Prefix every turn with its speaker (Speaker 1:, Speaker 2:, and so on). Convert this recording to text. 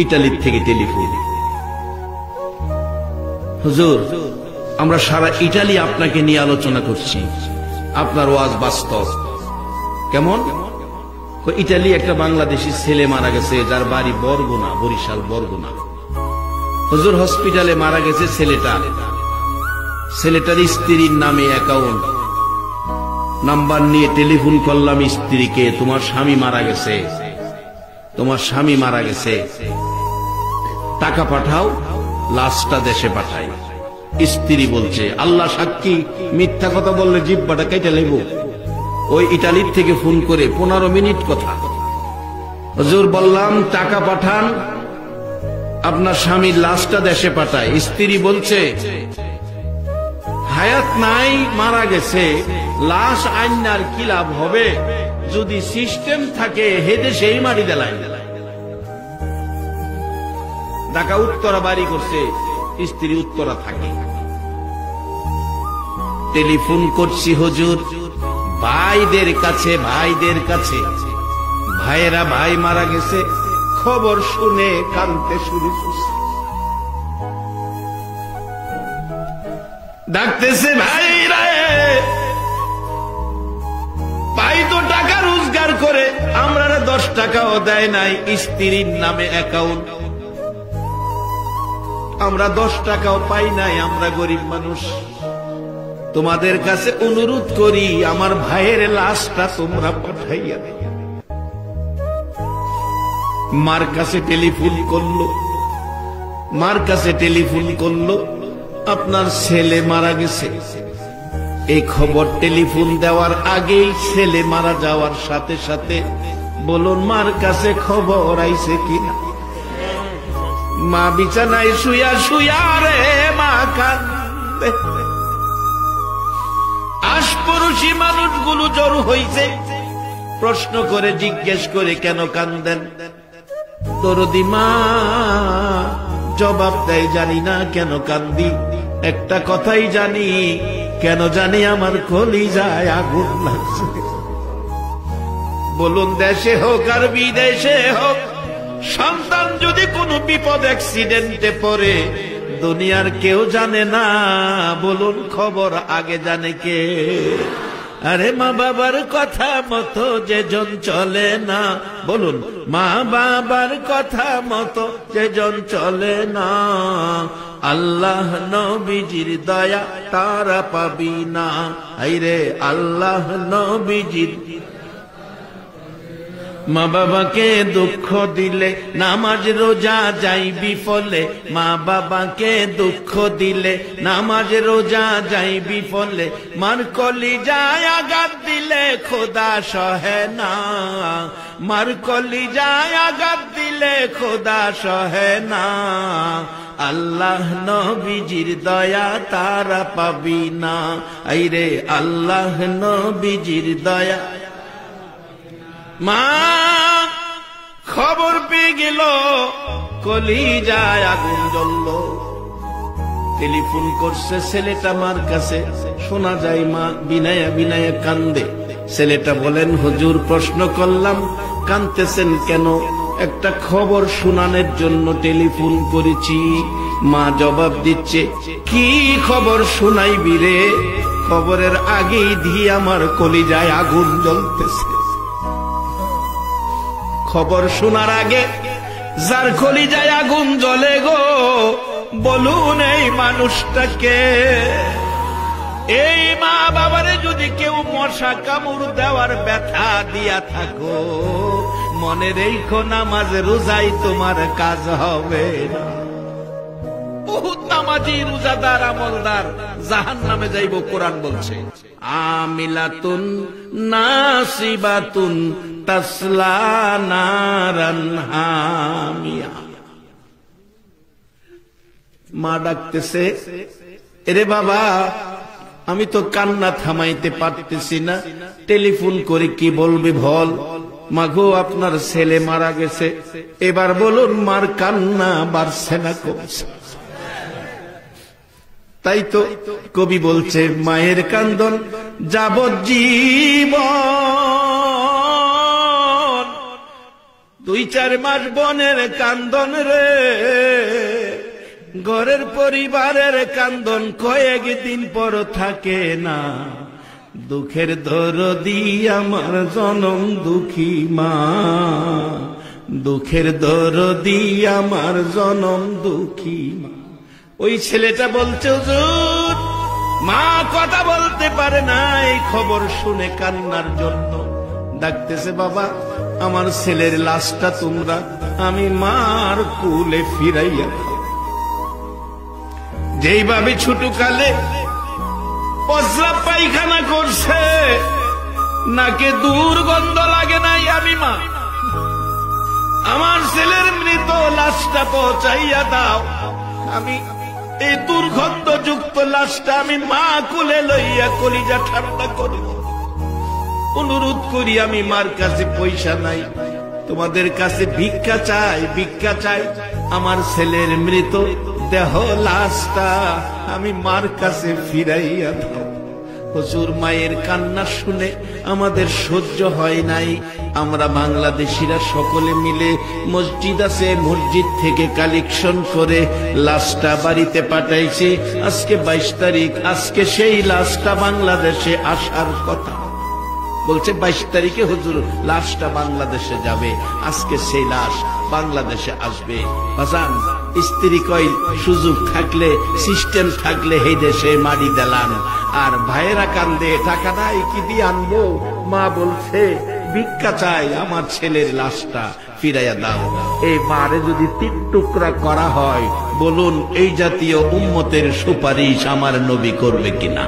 Speaker 1: ইতালির থেকে টেলিফোন। হুজুর, আমরা সারা ইটালি আপনাকে নিয়ে আলোচনা করছি, আপনার ওয়াজ বাস্তব। কেমন? ইটালি একটা বাংলাদেশি ছেলে মারা গেছে, যার বাড়ি বরগুনা, বরিশাল বরগুনা। হুজুর, হসপিটালে মারা গেছে ছেলেটার স্ত্রীর নামে অ্যাকাউন্ট নাম্বার নিয়ে টেলিফোন করলাম স্ত্রীকে, তোমার স্বামী মারা গেছে, টাকা পাঠাও, লাশটা দেশে পাঠাই। স্ত্রী বলছে, আল্লাহ সাক্ষী, মিথ্যা কথা বললে জিহ্বাটা কেটে নেব। ওই ইটালির থেকে ফোন করে 15 মিনিট কথা। হুজুর বললাম, টাকা পাঠান, আপনার স্বামীর লাশটা দেশে পাঠায়। স্ত্রী বলছে, হায়াত নাই, মারা গেছে, লাশ আইনার কি লাভ হবে? যদি সিস্টেম থাকে হেদে সেই মারি দেলাই। ঢাকা উত্তরা বাড়ি করছে, স্ত্রী উত্তরা থাকে। টেলিফোন করছি হুজুর ভাইদের কাছে, ভাইয়েরা ভাই মারা গেছে, খবর শুনে কাঁদতে শুরু করছে। ডাকতেছে, ভাইরা, ভাই তো টাকা রোজগার করে, আমরা 10 টাকাও দেয় নাই, স্ত্রীর নামে অ্যাকাউন্ট, আমরা 10 টাকাও পাই নাই, আমরা গরিব মানুষ। তোমাদের কাছে অনুরোধ করি, আমার ভাইয়ের লাশটা তোমরা পাঠাইয়া। মার কাছে টেলিফোন করলো, আপনার ছেলে মারা গেছে। এই খবর টেলিফোন দেওয়ার আগেই ছেলে মারা যাওয়ার সাথে সাথে বলুন, মার কাছে খবর আইছে কিনা? মা বিছানায় শুয়া রে মা কান্দে। আশপড়শি মানুষগুলো জড়ো হইছে, প্রশ্ন করে জিজ্ঞেস করে, কেন কান্দেন? দরদি মা জবাব দেয়, জানি না কেন কান্দি, একটা কথাই জানি, কেন জানি আমার কলিজায় আগুন লাগছে। বলুন, দেশে হোক আর বিদেশে হোক, সন্তান যদি কোনো বিপদ অ্যাক্সিডেন্টে পড়ে, দুনিয়ার কেউ জানে না, বলুন খবর আগে জানে কে? আরে মা বাবার কথা মতো যেজন চলে না, বলুন মা বাবার কথা মতো যেজন চলে না, আল্লাহ নবীজির দয়া তারা পাবি না। আইরে আল্লাহ নবীজির। মা বাবাকে দুঃখ দিলে নামাজ রোজা যাই বিফলে, মা বাবাকে দুঃখ দিলে নামাজ রোজা যাই বিফলে, মার কলিজায় আঘাত দিলে খোদা সহে না, মার কলিজায় আঘাত দিলে খোদা সহে না, আল্লাহ নবীজির দয়া তারা পাবি না। আইরে আল্লাহ নবীজির দয়া। মা খবর পেয়ে গেল, কলিজায় আগুন জ্বলল। টেলিফোন করছে ছেলেটা মার কাছে, শোনা যায় মা বিনায়া কান্দে। ছেলেটা বলেন, হুজুর প্রশ্ন করলাম, কাঁদতেছেন কেন? একটা খবর শোনানোর জন্য টেলিফোন করেছি। মা জবাব দিচ্ছে, কি খবর শোনাইবি রে? খবরের আগেই দিয়ে আমার কলিজায় আগুন জ্বলতেছে। খবর শোনার আগে যার কলিজায় আগুন জ্বলে গো, বলুন এই মানুষটাকে। এই মা বাবারে যদি কেউ মশা কামড় দেওয়ার ব্যথা দিয়া থাকো, মনে রেখো নামাজ রোজাই তোমার কাজ হবে না। বহুত নামাজি রোজাদার আমলদার জাহান্নামে যাইব, কোরআন বলছে। আমিলাতুন নাসিবাতুন তাসলা নারান হামিয়া। মা ডাকতেছে, এরে বাবা, আমি তো কান্না থামাইতে পারতেছি না, টেলিফোন করে কি বলবি বল। মাগো, আপনার ছেলে মারা গেছে, এবার বলুন মার কান্না বাড়ছে না কমছে? তাই তো কবি বলছে, মায়ের কান্দন যাবজ্জীবন, 2-4 মাস বনের কান্দন রে, ঘরের পরিবারের কান্দন কয়েকদিন পর থাকে না। দুঃখের দরদি আমার জনম দুঃখী মা, দুঃখের দরদি আমার জনম দুঃখী মা। ওই ছেলেটা বলছে, হুজুর মা কথা বলতে পারে না, এই খবর শুনে কান্নার জন্য ডাকতেছে, বাবা আমার ছেলের লাশটা তোমরা আমি মার কুলে ফিরাইয়া দাও। যেইভাবে ছোটকালে পচরা পায়খানা করছে, নাকে দুর্গন্ধ লাগে নাই, আমি মা আমার ছেলের মৃত লাশটা পৌঁছাইয়া দাও, আমি এই দুর্গন্ধযুক্ত লাশটা আমি মা কুলে লইয়া কলিজা ঠান্ডা করি। অনুরোধ করি, আমি মার কাছে পয়সা নাই, তোমাদের কাছে ভিক্ষা চাই, ভিক্ষা চাই, আমার ছেলের মৃত দেহ লাশটা আমি মার কাছে ফিরাইয়া দাও। হুজুর মায়ের কান্না শুনে আমাদের সহ্য হয় নাই। আমরা বাংলাদেশিরা সকলে মিলে মসজিদ আছে, মসজিদ থেকে কালেকশন করে লাশটা বাড়িতে পাঠাইছি। আজকে 22 তারিখ, আজকে সেই লাশটা বাংলাদেশে আসার কথা। বলছে 22 তারিখে হুজুর লাশটা বাংলাদেশে যাবে, আজকে সেই লাশ বাংলাদেশে আসবে। বাজান স্ত্রী কই, সুযোগ থাকলে সিস্টেম থাকলে এই দেশে মারি দিলাম। আর ভাইয়েরা কান্দে, টাকা নাই কি দিয়ে আনবো। মা বলছে ভিক্ষা চাই, আমার ছেলের লাশটা ফিরাইয়া দাও। এই মারে যদি 3 টুকরা করা হয়, বলুন এই জাতীয় উম্মতের সুপারিশ আমার নবী করবে কিনা?